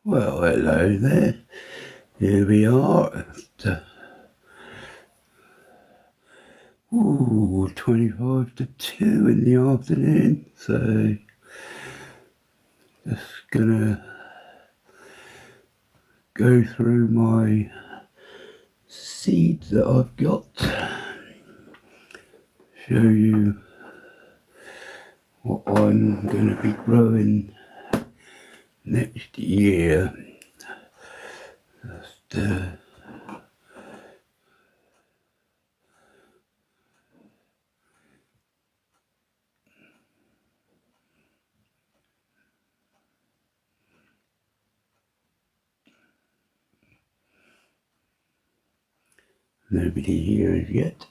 Well, hello there. Here we are at 25 to 2 in the afternoon. So just gonna go through my seeds that I've got. Show you what I'm gonna be growing next year. Just nobody here as yet.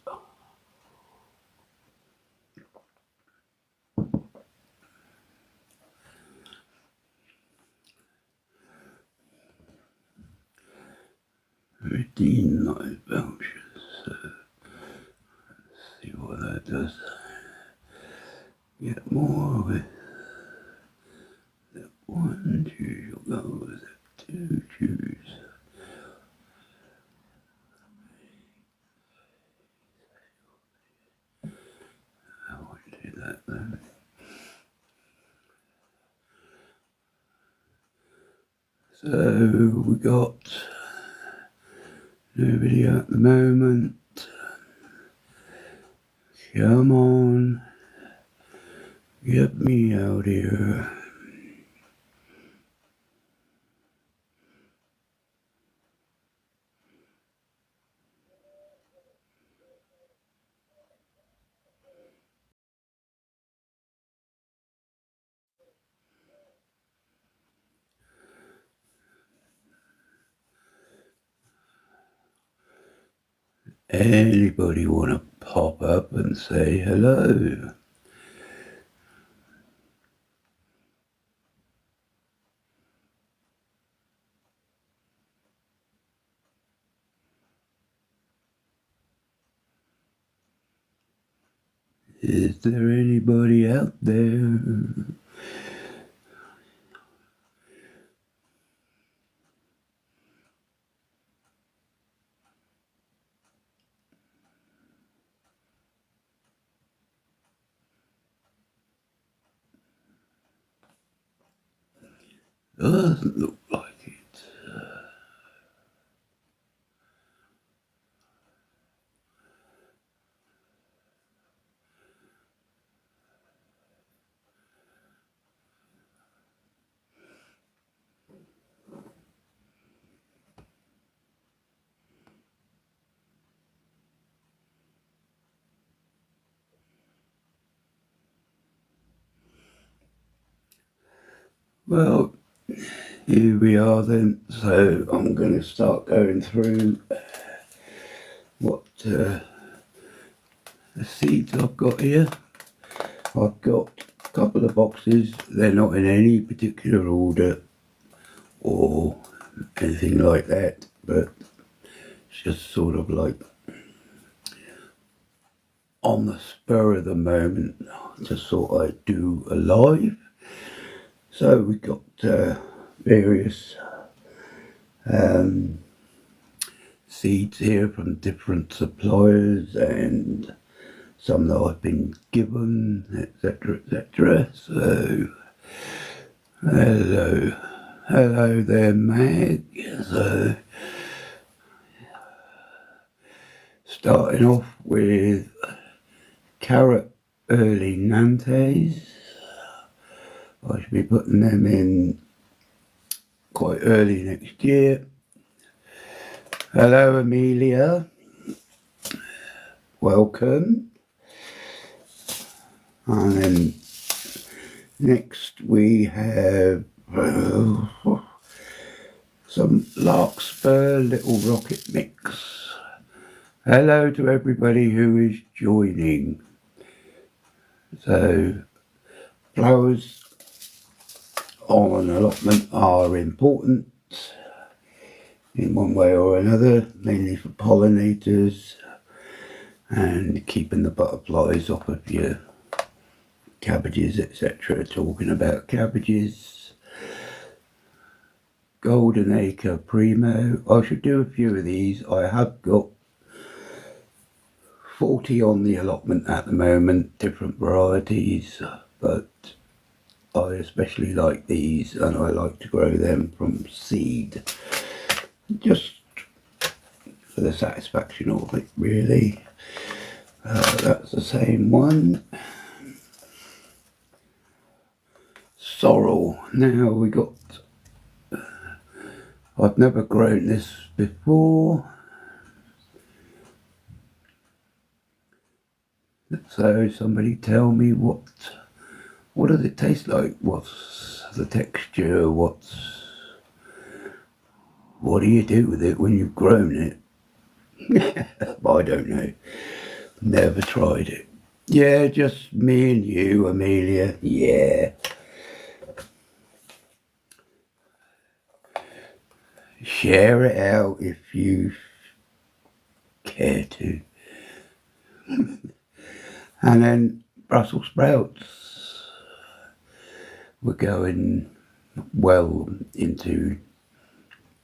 Redeem my vouchers. So let's see what that does. Get more with that one, choose your go with that two, choose. I won't do that then. So we got nobody at the moment. Come on, get me out here. Anybody want to pop up and say hello? Is there anybody out there? Doesn't look like it. Well, here we are then. So I'm going to start going through what the seeds I've got here. I've got a couple of boxes. They're not in any particular order or anything like that, but it's just sort of like on the spur of the moment. I just thought I'd do a live. So we've got various seeds here from different suppliers and some that I've been given, etc, etc. So hello there, Mag. So starting off with carrot early Nantes. I should be putting them in quite early next year. Hello, Amelia. Welcome. And then next we have some Larkspur Little Rocket Mix. Hello to everybody who is joining. So flowers on allotment are important in one way or another, mainly for pollinators and keeping the butterflies off of your cabbages, etc. Talking about cabbages, Golden Acre Primo. I should do a few of these. I have got 40 on the allotment at the moment, different varieties, but I especially like these and I like to grow them from seed, just for the satisfaction of it really. That's the same one. Sorrel. Now we got, I've never grown this before, so somebody tell me what does it taste like, what's the texture, what do you do with it when you've grown it? I don't know, never tried it. Yeah, just me and you, Amelia. Yeah. Share it out if you care to. And then Brussels sprouts. We're going well into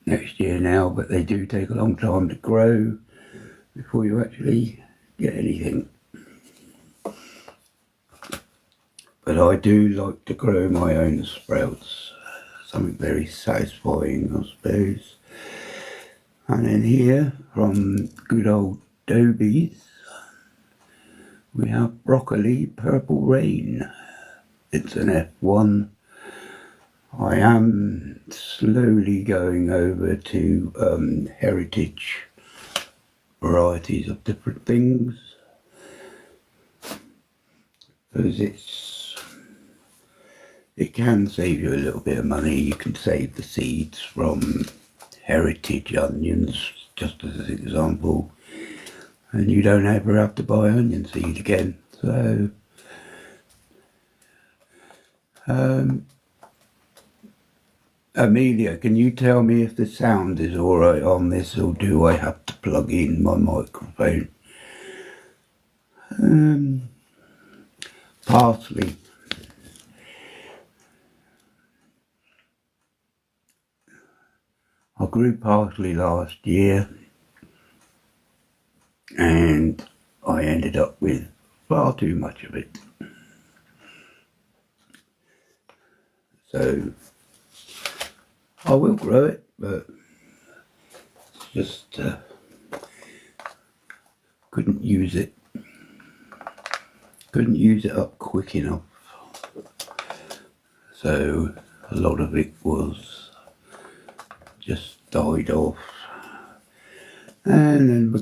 next year now, but they do take a long time to grow before you actually get anything. But I do like to grow my own sprouts. Something very satisfying, I suppose. And then here, from good old Dobies, we have broccoli Purple Rain. It's an F1. I am slowly going over to heritage varieties of different things, because it can save you a little bit of money. You can save the seeds from heritage onions, just as an example, and you don't ever have to buy onion seed again. So Amelia, can you tell me if the sound is alright on this, or do I have to plug in my microphone? Parsley. I grew parsley last year and I ended up with far too much of it. So I will grow it, but just couldn't use it up quick enough. So a lot of it was just died off. And then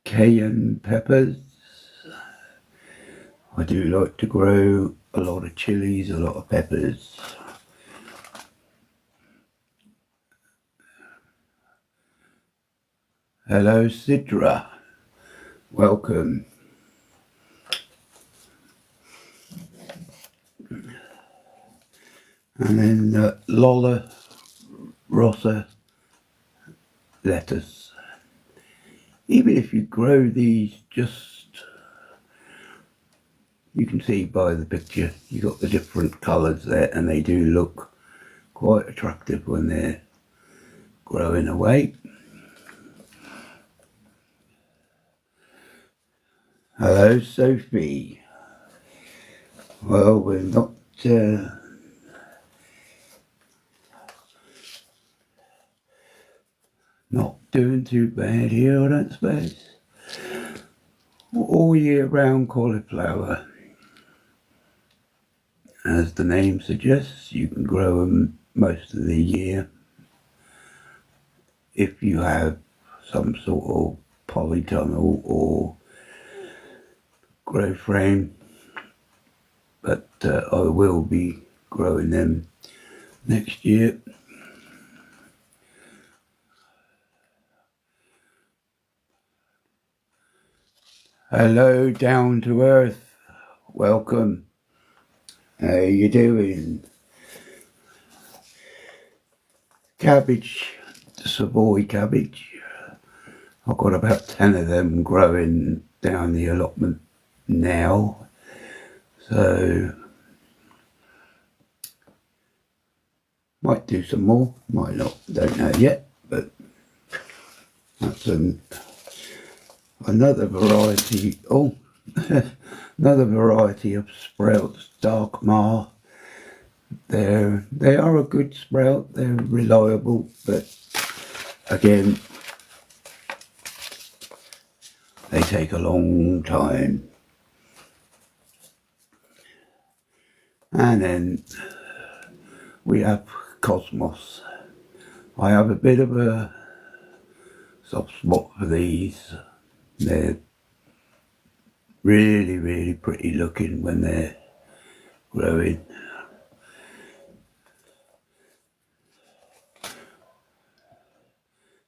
cayenne peppers. I do like to grow a lot of chilies, a lot of peppers. Hello Sidra, welcome. And then Lola Rossa lettuce. Even if you grow these, just, you can see by the picture, you got the different colours there, and they do look quite attractive when they're growing away. Hello Sophie. Well, we're not doing too bad here, I don't suppose. All year round cauliflower. As the name suggests, you can grow them most of the year if you have some sort of polytunnel or grow frame, but I will be growing them next year. Hello Down to Earth, welcome. How you doing? Cabbage, Savoy cabbage. I've got about 10 of them growing down the allotment now. So Might do some more, might not, don't know yet, but that's another variety. Oh, another variety of sprouts, dark mar. They are a good sprout, they're reliable, but again, they take a long time. And then we have Cosmos. I have a bit of a soft spot for these. They're really, really pretty looking when they're growing.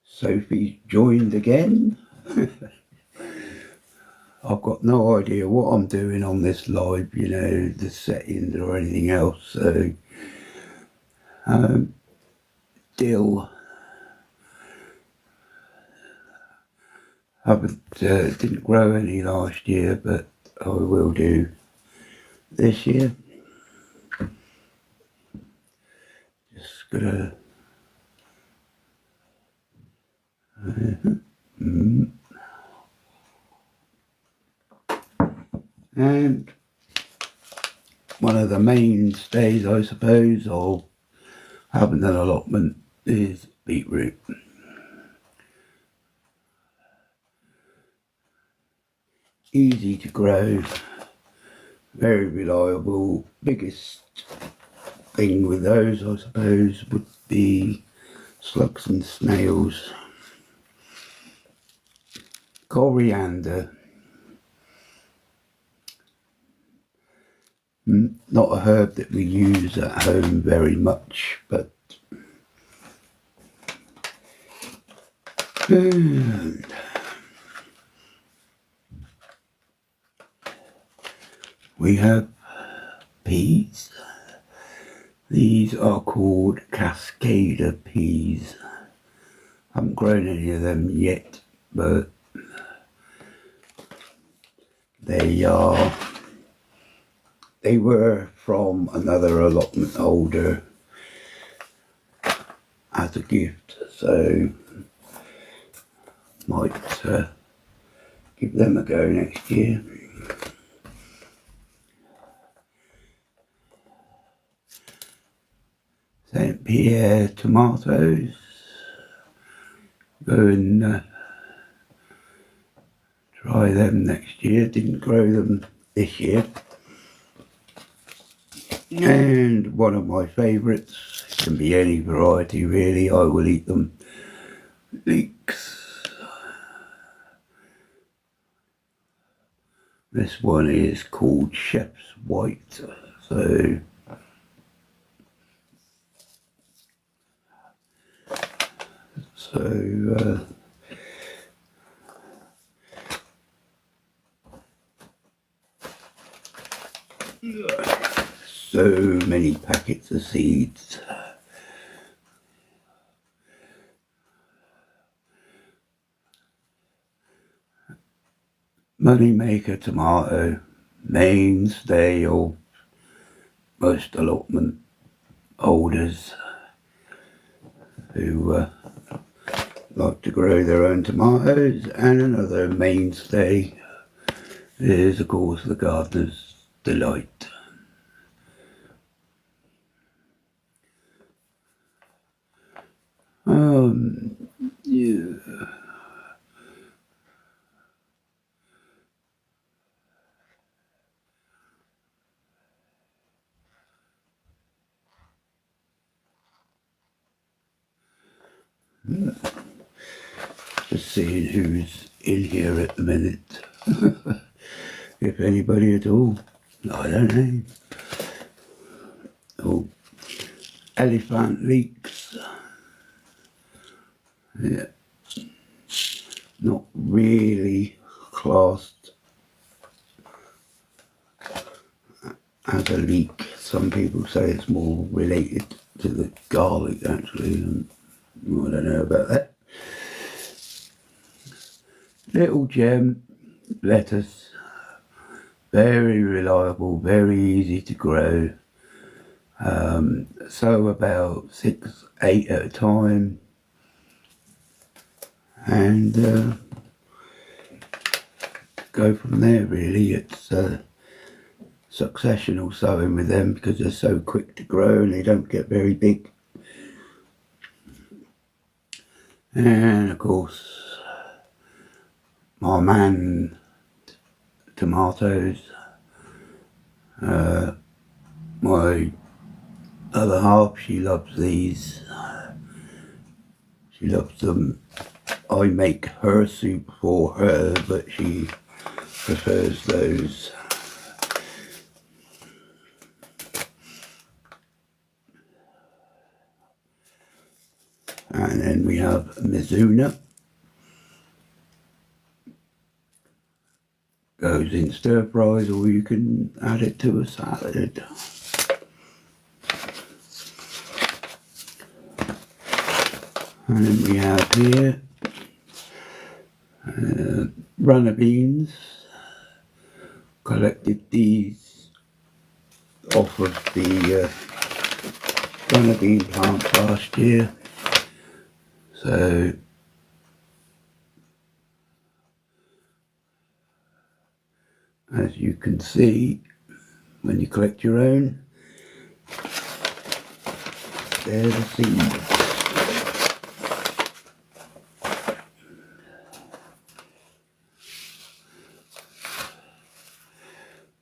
Sophie's joined again. I've got no idea what I'm doing on this live, you know, the settings or anything else, so still didn't grow any last year, but I will do this year. Just gonna and one of the mainstays, I suppose, of having an allotment is beetroot. Easy to grow, very reliable. Biggest thing with those, I suppose, would be slugs and snails. Coriander, not a herb that we use at home very much, but we have peas. These are called Cascada peas. Haven't grown any of them yet, but they were from another allotment holder as a gift, so might give them a go next year. St. Pierre tomatoes, go and try them next year. Didn't grow them this year. And one of my favourites, can be any variety really, I will eat them, leeks. This one is called Chef's White, so many packets of seeds. Moneymaker tomato, mainstay of most allotment holders who like to grow their own tomatoes. And another mainstay is of course the gardener's delight. Yeah. Just seeing who's in here at the minute. If anybody at all. I don't know. Oh, elephant leeks. Yeah. Not really classed as a leek. Some people say it's more related to the garlic actually, and I don't know about that. Little gem lettuce, very reliable, very easy to grow. sow about 6, 8 at a time, and go from there. Really, it's successional sowing with them because they're so quick to grow and they don't get very big. And of course, my man tomatoes, my other half, she loves these. She loves them. I make her soup for her, but she prefers those. And then we have Mizuna. Goes in stir fries, or you can add it to a salad. And then we have here runner beans. Collected these off of the runner bean plants last year. So as you can see, when you collect your own, they're the seeds.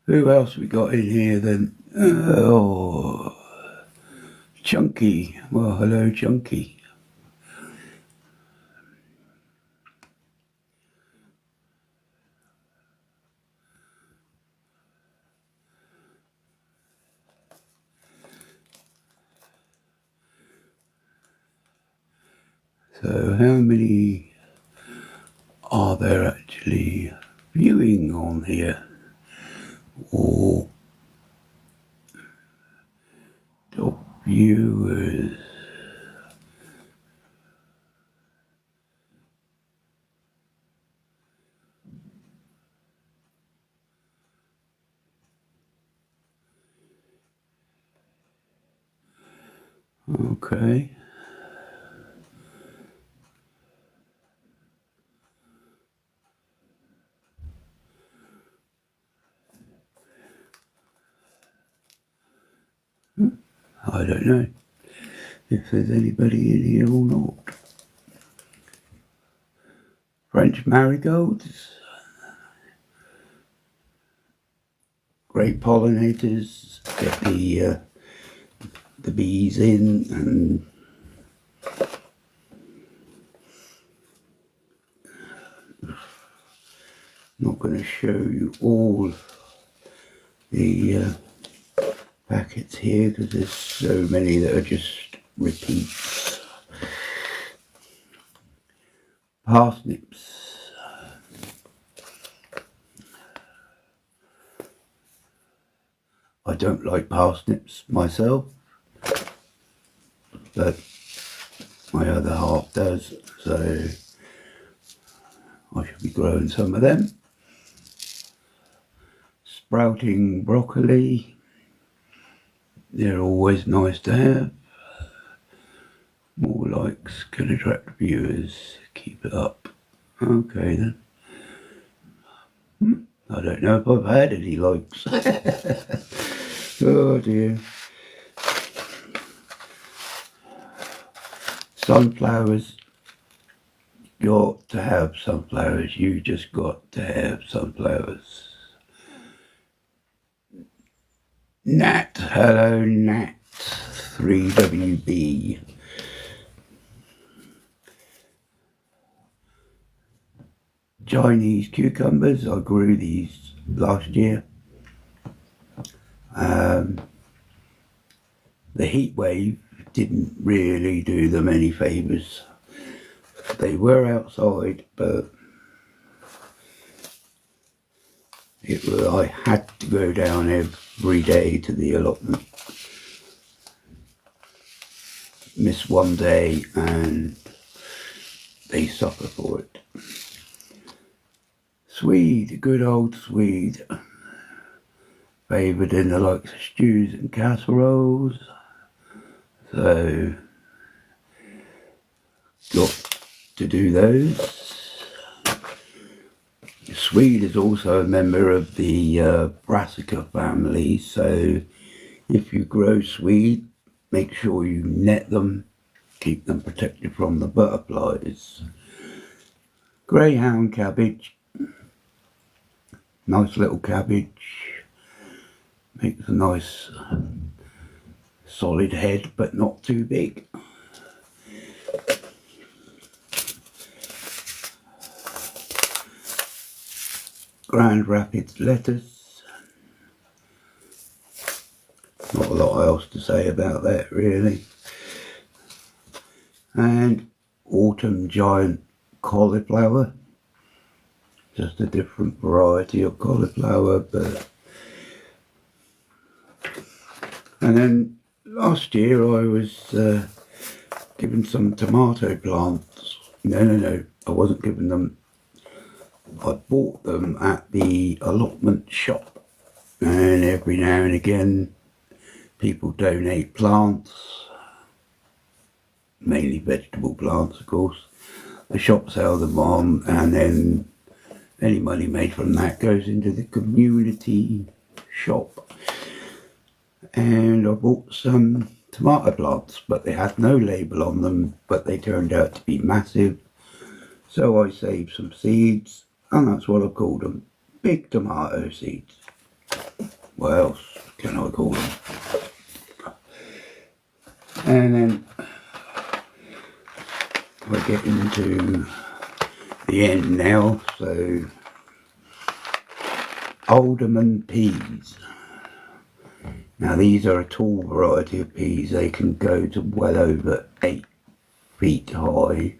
Who else we got in here then? Oh, Chunky. Well, hello, Chunky. So how many are there actually viewing on here? Or top viewers? Okay. I don't know if there's anybody in here or not. French marigolds. Great pollinators. Get the bees in, and not going to show you all the packets here because there's so many that are just repeats. Parsnips. I don't like parsnips myself, but my other half does, so I should be growing some of them. Sprouting broccoli. They're always nice to have. More likes can attract viewers. Keep it up. Okay then. I don't know if I've had any likes. Oh dear. Sunflowers. Got to have sunflowers. You just got to have sunflowers. Nat. Hello Nat. 3WB. Chinese cucumbers. I grew these last year. The heat wave didn't really do them any favours. They were outside, but I had to go down every day to the allotment. Miss one day and they suffer for it. Swede, good old Swede. favoured in the likes of stews and casseroles. So got to do those. Swede is also a member of the brassica family, so if you grow swede, make sure you net them, keep them protected from the butterflies. Greyhound cabbage, nice little cabbage, makes a nice solid head but not too big. Grand Rapids lettuce, not a lot else to say about that really. And autumn giant cauliflower, just a different variety of cauliflower. But and then last year I was given some tomato plants. No, I wasn't given them. I bought them at the Allotment shop, and every now and again people donate plants, mainly vegetable plants of course. The shop sells them on, and then any money made from that goes into the community shop. And I bought some tomato plants, but they had no label on them, but they turned out to be massive. So I saved some seeds, and that's what I called them, big tomato seeds. What else can I call them? And then we're getting to the end now, so alderman peas. Now these are a tall variety of peas. They can go to well over 8 feet high.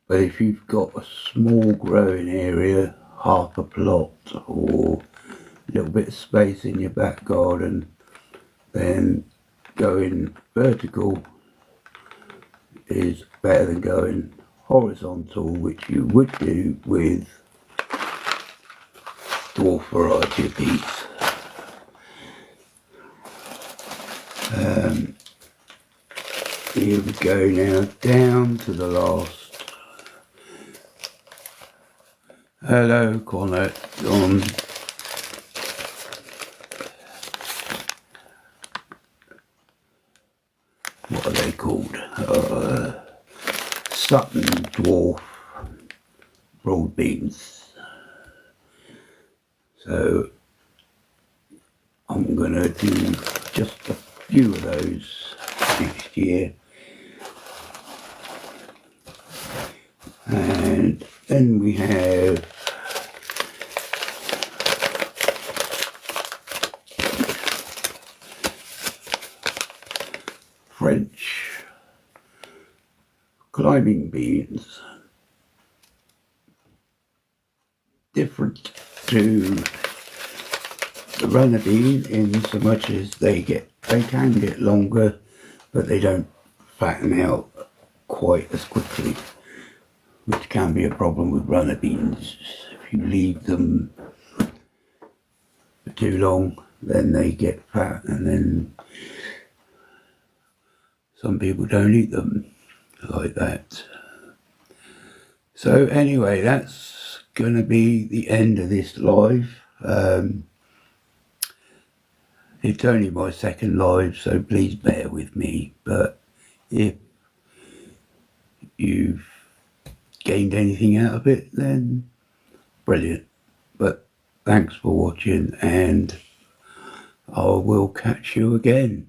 But if you've got a small growing area, half a plot or a little bit of space in your back garden, then going vertical is better than going horizontal, which you would do with dwarf variety of peas. Here we go now, down to the last. Hello Connor, John. What are they called? Sutton dwarf broad beans. So I'm going to do just a few of those next year. And then we have French climbing beans, different to the runner bean in so much as they can get longer, but they don't fatten out quite as quickly, which can be a problem with runner beans. If you leave them for too long, then they get fat, and then some people don't eat them like that. So anyway, that's going to be the end of this live. It's only my second live, so please bear with me. But if you've gained anything out of it, then brilliant. But thanks for watching, and I will catch you again.